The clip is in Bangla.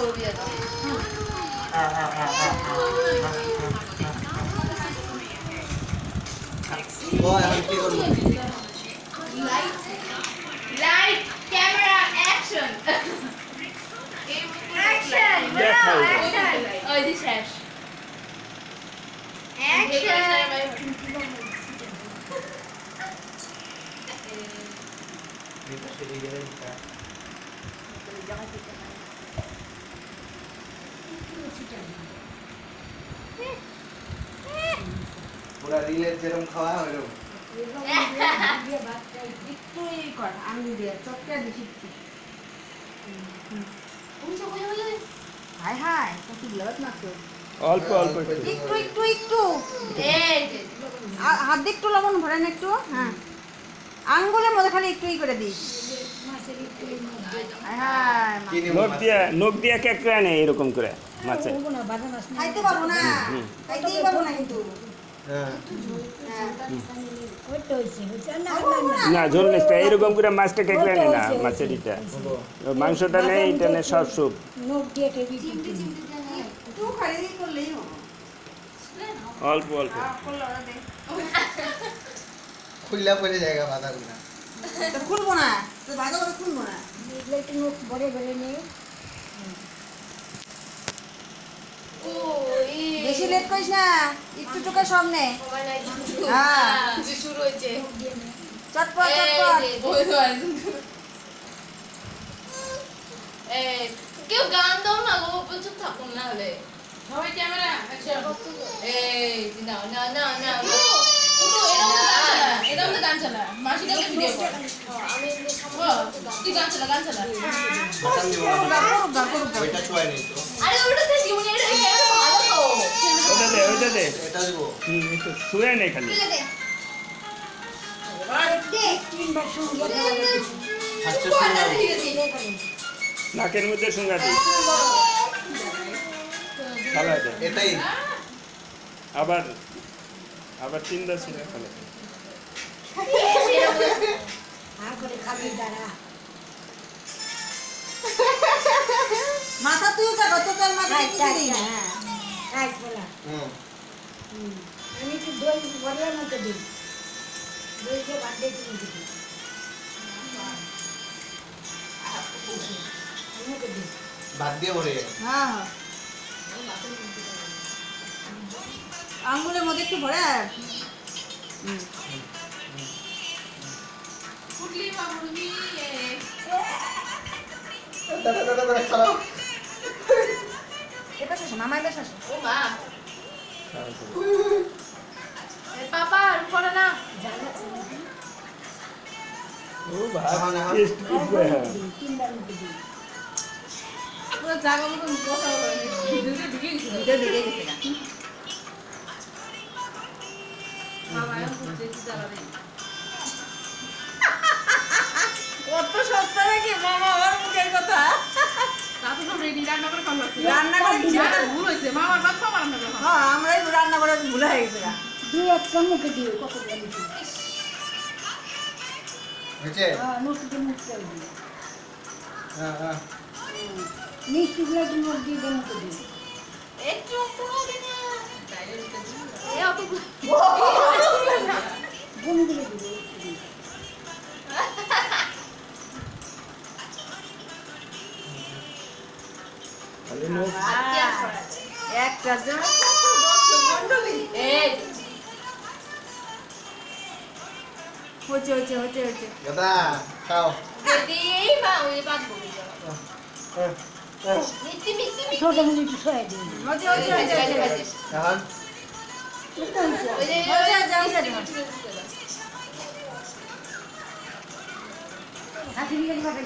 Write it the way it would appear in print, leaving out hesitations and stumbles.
Light, camera, action. Action. Oh, this hash. Action. পুরা রিলের যেরকম খাওয়া হলো একটুই কর আঙুল দিয়ে চটকে দিছি হাই হাই কত ব্লাড মারছো অল্প অল্প একটু একটু একটু হাত দিয়ে একটু লবণ ভরেন একটু হ্যাঁ আঙ্গুলের মধ্যে খালি একটুই করে দিস নখ দিয়ে কেকড়া নেই এরকম করে মাছে খাইতে পারবো না খাইতেই পারবো না কিন্তু না ঝোল নেই এরকম করে মাছটা কেকড়া নেই না মাছের ইটা মাংসটা নেই এটা নেই সব স্যুপ একটু খালি করলেই হবে অল্প অল্প খুললা পড়ে জায়গা বাঁধাগুলা তো খুলবো না তো বাধা করে খুলবো না একটু মুখ ভরে ভরে নিয়ে বেশি লেট করিস না একটু টুকা সামনে হ্যাঁ শুরু হয়েছে চটপট চটপট কেউ গান দাও না গো প্রচুর থাকুন না হলে সবাই ক্যামেরা এই না না না না এরকম তো গান চালা মাসি কাছে ভিডিও কর আমি তুই গান চালা ওইটা ছুঁয়াই নেই তো আরে ওটা তো জীবনের এটা ভালো তো ওটা দে এটা দিব একটু শুয়ে নেই খালি তিনবার সঙ্গে ফার্স্টে নাকের মধ্যে শুঙ্গা দিই ভালো আছে এটাই আবার আবার 3-10 মিনিট খালি আর করে খাবি দাঁড়া মাথা তুই যা কত তোর মাথা কি দিই রাইট বলা হুম আমি তো দই বড়ার মতো দিই দইকে বাদ দিয়ে তুমি দিবি বাদ দিয়ে ভরে হ্যাঁ আঙ্গুলের মধ্যে একটু ভরে ফুটলি মামুনি দাদা খারাপ এটা শেষ মামা এটা শেষ ও মা পাপা করে না ও ভাই টেস্ট করবে তিনবার মতো দিই পুরো জায়গা মতন কথা বলে ভিডিওতে ঢুকে গেছে ভিডিও ঢুকে গেছে না মামা এখন বুঝেছি চালাবে কত সস্তা নাকি মামা আমার মুখের কথা তাতো সব রেডি রান্না করে খাওয়া রান্না করে জানা ভুল হয়েছে মামার বাদ পাপা রান্না করে হ্যাঁ আমরাই রান্না করে ভুলে হয়ে গেছে দুই একটা মুখে দিও কত বলেছি হয়েছে মুখে মুখ চাই দিই হ্যাঁ হ্যাঁ মিষ্টি গুলো একটু মুখ দিয়ে মুখে দিই একটু তো হবে না এ অত গুনগুলো দিই খালি নখ একটা জন এই হচ্ছে হচ্ছে হচ্ছে হচ্ছে দাদা খাও যদি মা ওই বাদ বলি মিষ্টি মিষ্টি ছোট মুখে একটু সহায় দিই হচ্ছে হচ্ছে হচ্ছে হচ্ছে এখন ওই যে হাতে নিয়ে ভাবে